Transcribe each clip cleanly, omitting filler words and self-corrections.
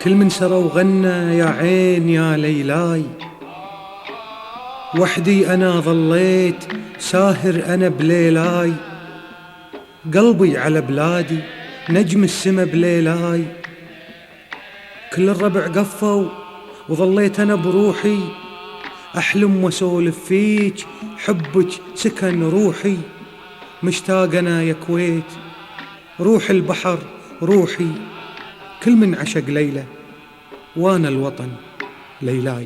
كل من سرى وغنى يا عين يا ليلاي. وحدي أنا ظليت ساهر أنا بليلاي، قلبي على بلادي نجم السما بليلاي. كل الربع قفوا وظليت أنا بروحي أحلم وأسولف فيك، حبك سكن روحي. مشتاق أنا يا كويت، روح البحر روحي. كل من عشق ليلة وانا الوطن ليلاي.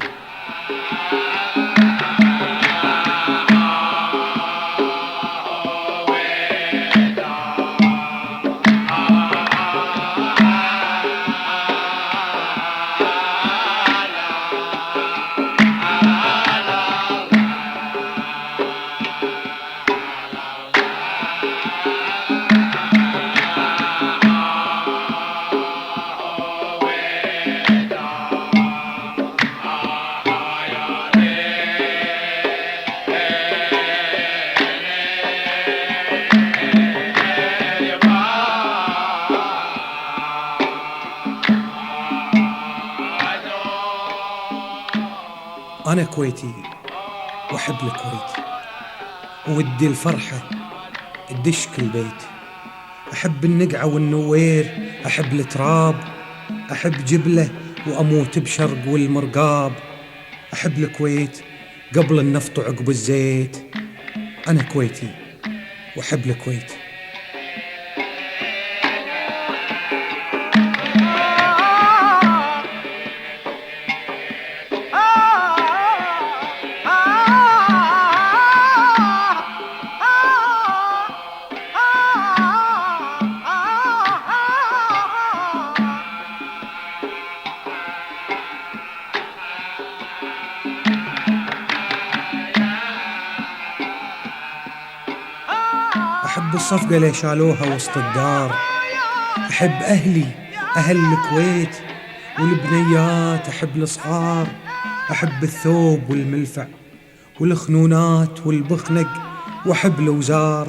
أنا كويتي وأحب الكويت، ودي الفرحة تدش كل بيت. أحب النقعة والنوير، أحب التراب، أحب جبله وأموت بشرق والمرقاب. أحب الكويت قبل النفط وعقب الزيت. أنا كويتي وأحب الكويت. أحب الصفقة اللي شالوها وسط الدار. أحب أهلي أهل الكويت والبنيات، أحب الصغار. أحب الثوب والملفع والخنونات والبخنق، وأحب الأوزار.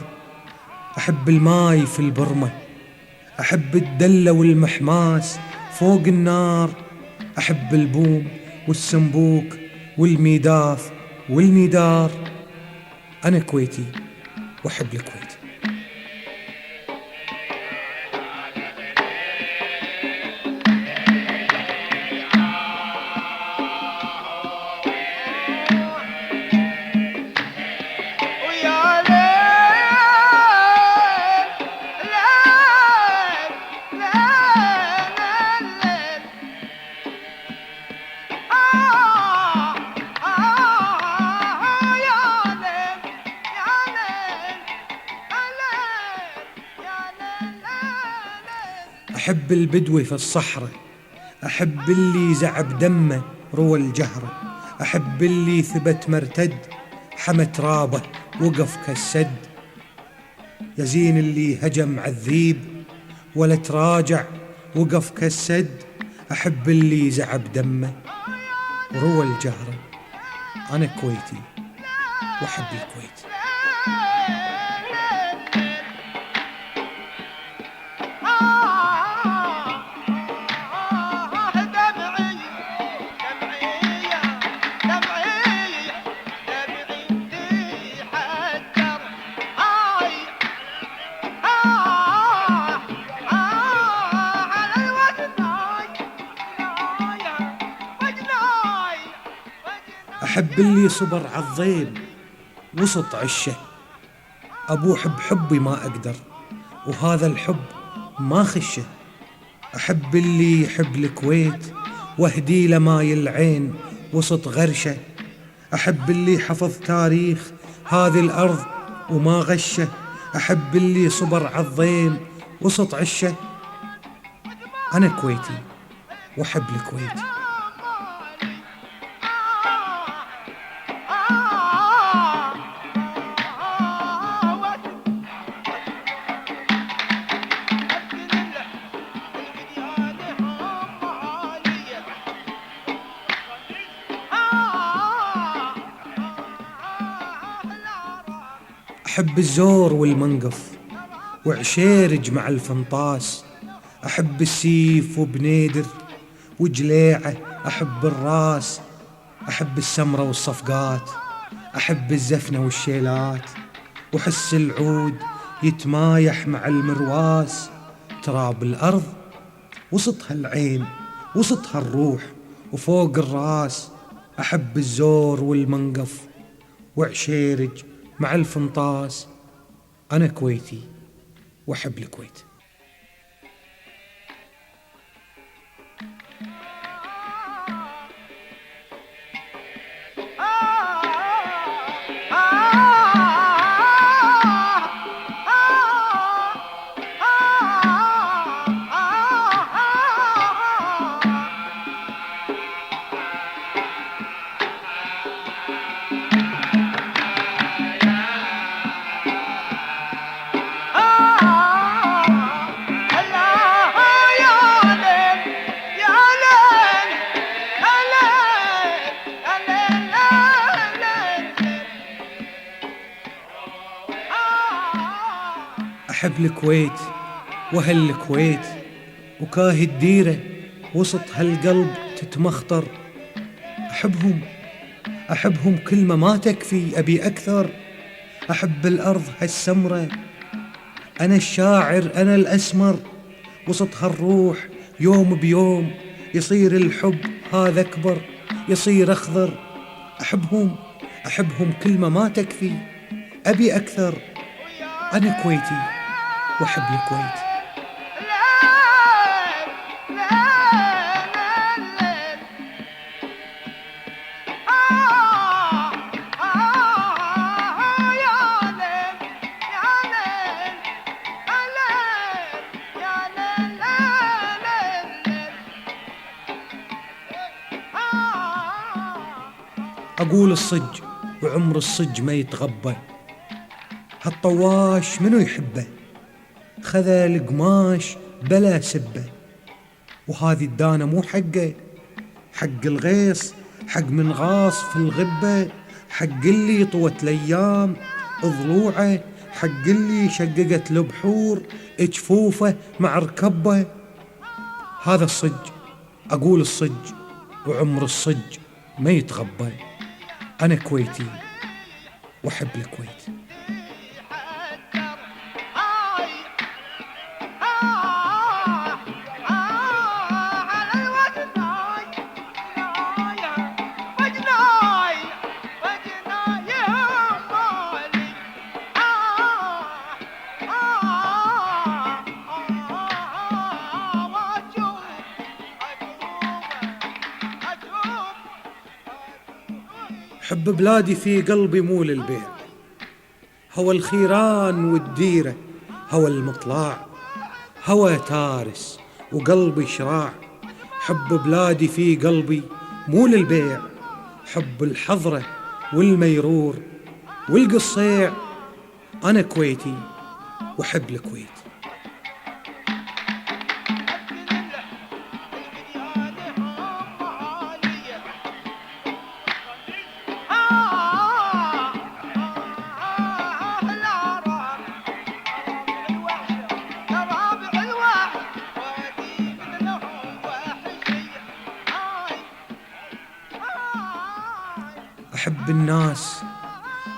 أحب الماي في البرمة، أحب الدلة والمحماس فوق النار. أحب البوم والسنبوك والميداف والميدار. أنا كويتي وأحب الكويت. أحب البدوي في الصحراء، أحب اللي زعب دمه روى الجهرة. أحب اللي ثبت مرتد حمى ترابه وقف كالسد. يزين اللي هجم عالذيب ولا تراجع وقف كالسد. أحب اللي زعب دمه روى الجهرة. أنا كويتي وأحب الكويت. أحب اللي صبر عالضيب وسط عشه، أبوح بحبي ما أقدر وهذا الحب ما خشه. أحب اللي يحب الكويت واهدي له ماي العين وسط غرشه. أحب اللي حفظ تاريخ هذه الأرض وما غشه. أحب اللي صبر عالضيم وسط عشه. أنا كويتي وأحب الكويت. أحب الزور والمنقف وعشيرج مع الفنطاس. أحب السيف وبنيدر وجليعه، أحب الراس، أحب السمرة والصفقات، أحب الزفنة والشيلات، وحس العود يتمايح مع المرواس. تراب الأرض وسطها العين، وسطها الروح، وفوق الراس أحب الزور والمنقف وعشيرج مع الفنطاس. أنا كويتي وأحب الكويت. أحب الكويت وأهل الكويت، وكاهي الديرة وسط هالقلب تتمخطر. أحبهم أحبهم كلمة ما تكفي، أبي أكثر. أحب الأرض هالسمرة، أنا الشاعر أنا الأسمر، وسط هالروح يوم بيوم يصير الحب هذا أكبر، يصير أخضر. أحبهم كلمة ما تكفي، أبي أكثر. أنا كويتي وأحب الكويت. أقول الصج وعمر الصج ما يتغبى، هالطواش منو يحبه، خذا القماش بلا سبه. وهذه الدانة مو حقه، حق الغيص، حق من غاص في الغبة، حق اللي طوت الأيام ضلوعه، حق اللي شققت البحور جفوفه مع ركبه. هذا الصج، أقول الصج وعمر الصج ما يتغبى. أنا كويتي وأحب الكويت. حب بلادي في قلبي مو للبيع، هوى الخيران والديرة، هوى المطلع، هوى تارس وقلبي شراع. حب بلادي في قلبي مو للبيع، حب الحضرة والميرور والقصيع. أنا كويتي وأحب الكويت.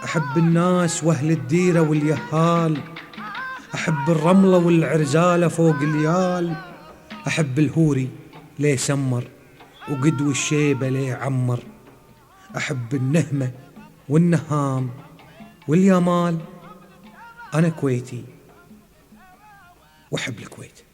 أحب الناس وأهل الديرة واليهال، أحب الرملة والعرزالة فوق اليال. أحب الهوري ليه سمر وقدو الشيبة ليه عمر. أحب النهمة والنهام واليمال. أنا كويتي وأحب الكويت.